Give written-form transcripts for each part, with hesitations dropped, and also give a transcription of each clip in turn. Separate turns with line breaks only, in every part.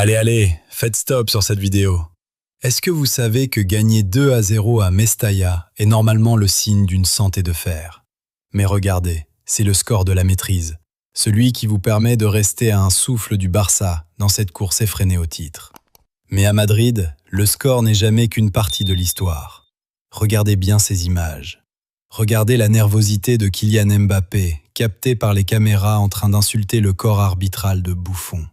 Allez, faites stop sur cette vidéo. Est-ce que vous savez que gagner 2-0 à Mestalla est normalement le signe d'une santé de fer? Mais regardez, c'est le score de la maîtrise, celui qui vous permet de rester à un souffle du Barça dans cette course effrénée au titre. Mais à Madrid, le score n'est jamais qu'une partie de l'histoire. Regardez bien ces images. Regardez la nervosité de Kylian Mbappé, captée par les caméras en train d'insulter le corps arbitral de Buffon.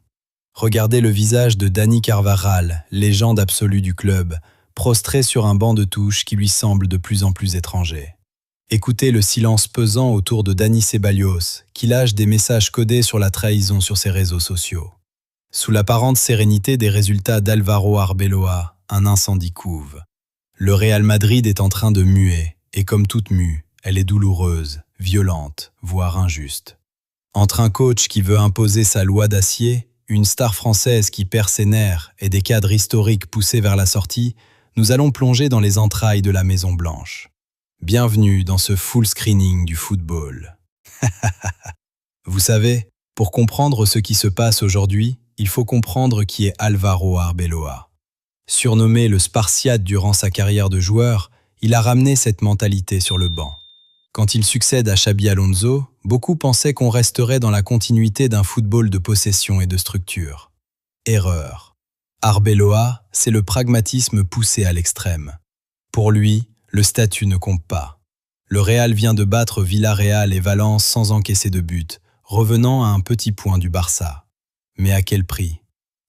Regardez le visage de Dani Carvajal, légende absolue du club, prostré sur un banc de touche qui lui semble de plus en plus étranger. Écoutez le silence pesant autour de Dani Ceballos, qui lâche des messages codés sur la trahison sur ses réseaux sociaux. Sous l'apparente sérénité des résultats d'Álvaro Arbeloa, un incendie couve. Le Real Madrid est en train de muer, et comme toute mue, elle est douloureuse, violente, voire injuste. Entre un coach qui veut imposer sa loi d'acier, une star française qui perd ses nerfs et des cadres historiques poussés vers la sortie, nous allons plonger dans les entrailles de la Maison Blanche. Bienvenue dans ce full screening du football. Vous savez, pour comprendre ce qui se passe aujourd'hui, il faut comprendre qui est Álvaro Arbeloa. Surnommé le Spartiate durant sa carrière de joueur, il a ramené cette mentalité sur le banc. Quand il succède à Xabi Alonso, beaucoup pensaient qu'on resterait dans la continuité d'un football de possession et de structure. Erreur. Arbeloa, c'est le pragmatisme poussé à l'extrême. Pour lui, le statut ne compte pas. Le Real vient de battre Villarreal et Valence sans encaisser de but, revenant à un petit point du Barça. Mais à quel prix?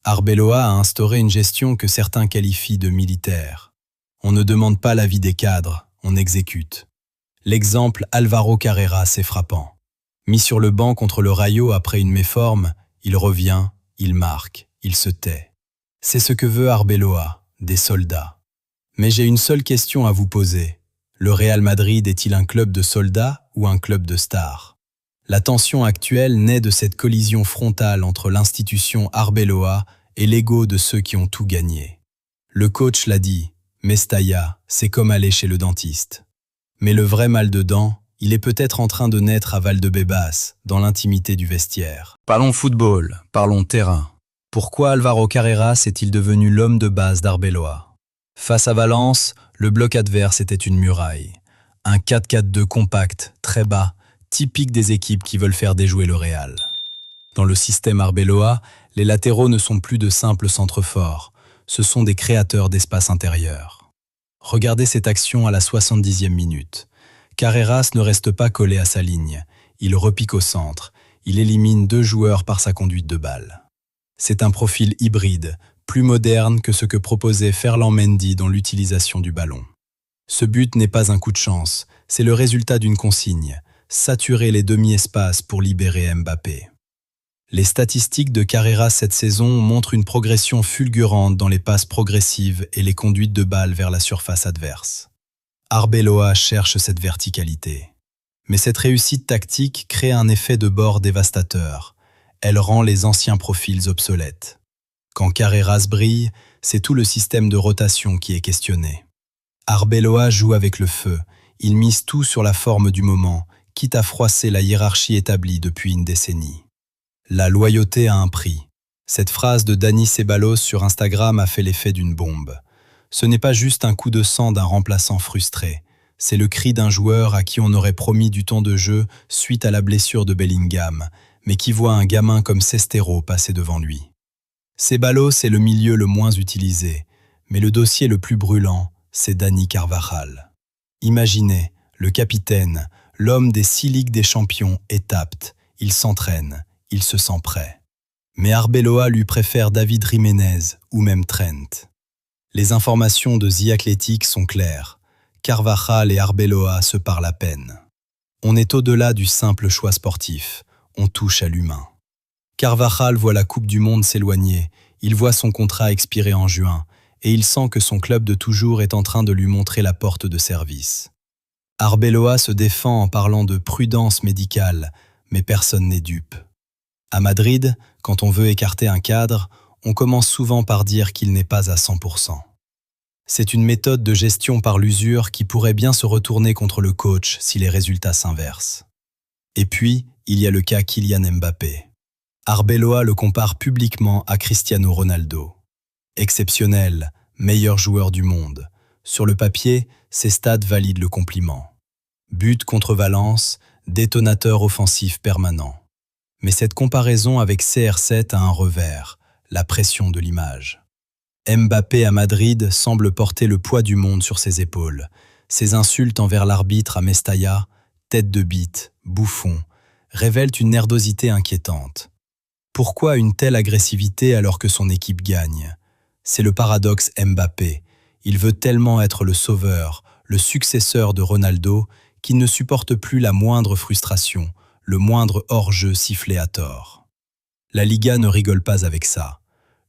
Arbeloa a instauré une gestion que certains qualifient de militaire. On ne demande pas l'avis des cadres, on exécute. L'exemple Álvaro Carreras est frappant. Mis sur le banc contre le Rayo après une méforme, il revient, il marque, il se tait. C'est ce que veut Arbeloa, des soldats. Mais j'ai une seule question à vous poser. Le Real Madrid est-il un club de soldats ou un club de stars? La tension actuelle naît de cette collision frontale entre l'institution Arbeloa et l'ego de ceux qui ont tout gagné. Le coach l'a dit, Mestalla, c'est comme aller chez le dentiste. Mais le vrai mal de dents, il est peut-être en train de naître à Valdebebas, dans l'intimité du vestiaire. Parlons football, parlons terrain. Pourquoi Álvaro Carreras est-il devenu l'homme de base d'Arbeloa? Face à Valence, le bloc adverse était une muraille. Un 4-4-2 compact, très bas, typique des équipes qui veulent faire déjouer le Real. Dans le système Arbeloa, les latéraux ne sont plus de simples centres forts, ce sont des créateurs d'espace intérieur. Regardez cette action à la 70e minute. Carreras ne reste pas collé à sa ligne. Il repique au centre. Il élimine 2 joueurs par sa conduite de balle. C'est un profil hybride, plus moderne que ce que proposait Ferland Mendy dans l'utilisation du ballon. Ce but n'est pas un coup de chance, c'est le résultat d'une consigne. Saturer les demi-espaces pour libérer Mbappé. Les statistiques de Carreras cette saison montrent une progression fulgurante dans les passes progressives et les conduites de balles vers la surface adverse. Arbeloa cherche cette verticalité. Mais cette réussite tactique crée un effet de bord dévastateur. Elle rend les anciens profils obsolètes. Quand Carreras brille, c'est tout le système de rotation qui est questionné. Arbeloa joue avec le feu. Il mise tout sur la forme du moment, quitte à froisser la hiérarchie établie depuis une décennie. La loyauté a un prix. Cette phrase de Dani Ceballos sur Instagram a fait l'effet d'une bombe. Ce n'est pas juste un coup de sang d'un remplaçant frustré. C'est le cri d'un joueur à qui on aurait promis du temps de jeu suite à la blessure de Bellingham, mais qui voit un gamin comme Sestero passer devant lui. Ceballos est le milieu le moins utilisé, mais le dossier le plus brûlant, c'est Dani Carvajal. Imaginez, le capitaine, l'homme des 6 Ligues des Champions est apte, il s'entraîne. Il se sent prêt. Mais Arbeloa lui préfère David Jiménez ou même Trent. Les informations de The Athletic sont claires. Carvajal et Arbeloa se parlent à peine. On est au-delà du simple choix sportif. On touche à l'humain. Carvajal voit la Coupe du Monde s'éloigner. Il voit son contrat expirer en juin et il sent que son club de toujours est en train de lui montrer la porte de service. Arbeloa se défend en parlant de prudence médicale, mais personne n'est dupe. À Madrid, quand on veut écarter un cadre, on commence souvent par dire qu'il n'est pas à 100%. C'est une méthode de gestion par l'usure qui pourrait bien se retourner contre le coach si les résultats s'inversent. Et puis, il y a le cas Kylian Mbappé. Arbeloa le compare publiquement à Cristiano Ronaldo. Exceptionnel, meilleur joueur du monde. Sur le papier, ses stats valident le compliment. But contre Valence, détonateur offensif permanent. Mais cette comparaison avec CR7 a un revers, la pression de l'image. Mbappé à Madrid semble porter le poids du monde sur ses épaules. Ses insultes envers l'arbitre à Mestalla, tête de bite, bouffon, révèlent une nervosité inquiétante. Pourquoi une telle agressivité alors que son équipe gagne? C'est le paradoxe Mbappé. Il veut tellement être le sauveur, le successeur de Ronaldo, qu'il ne supporte plus la moindre frustration, le moindre hors-jeu sifflé à tort. La Liga ne rigole pas avec ça.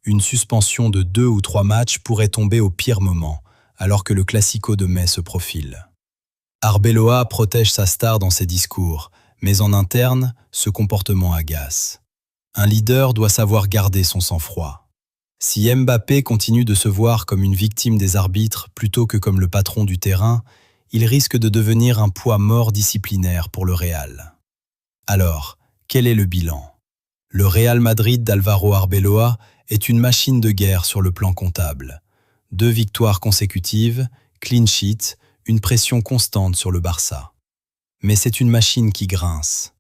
Une suspension de 2 ou 3 matchs pourrait tomber au pire moment, alors que le Classico de mai se profile. Arbeloa protège sa star dans ses discours, mais en interne, ce comportement agace. Un leader doit savoir garder son sang-froid. Si Mbappé continue de se voir comme une victime des arbitres plutôt que comme le patron du terrain, il risque de devenir un poids mort disciplinaire pour le Real. Alors, quel est le bilan? Le Real Madrid d'Álvaro Arbeloa est une machine de guerre sur le plan comptable. 2 victoires consécutives, clean sheet, une pression constante sur le Barça. Mais c'est une machine qui grince.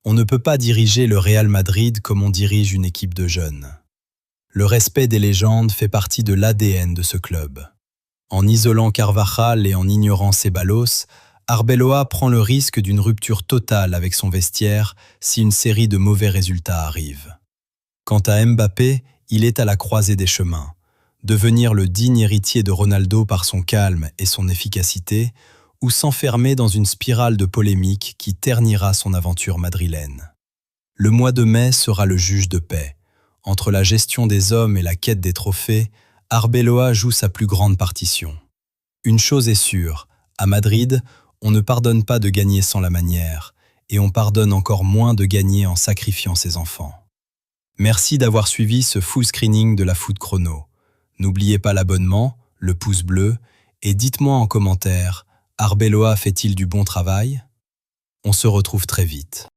On ne peut pas diriger le Real Madrid comme on dirige une équipe de jeunes. Le respect des légendes fait partie de l'ADN de ce club. En isolant Carvajal et en ignorant Ceballos, Arbeloa prend le risque d'une rupture totale avec son vestiaire si une série de mauvais résultats arrive. Quant à Mbappé, il est à la croisée des chemins. Devenir le digne héritier de Ronaldo par son calme et son efficacité, ou s'enfermer dans une spirale de polémique qui ternira son aventure madrilène. Le mois de mai sera le juge de paix. Entre la gestion des hommes et la quête des trophées, Arbeloa joue sa plus grande partition. Une chose est sûre, à Madrid, on ne pardonne pas de gagner sans la manière, et on pardonne encore moins de gagner en sacrifiant ses enfants. Merci d'avoir suivi ce full screening de la Foot Chrono. N'oubliez pas l'abonnement, le pouce bleu, et dites-moi en commentaire, Arbeloa fait-il du bon travail? On se retrouve très vite.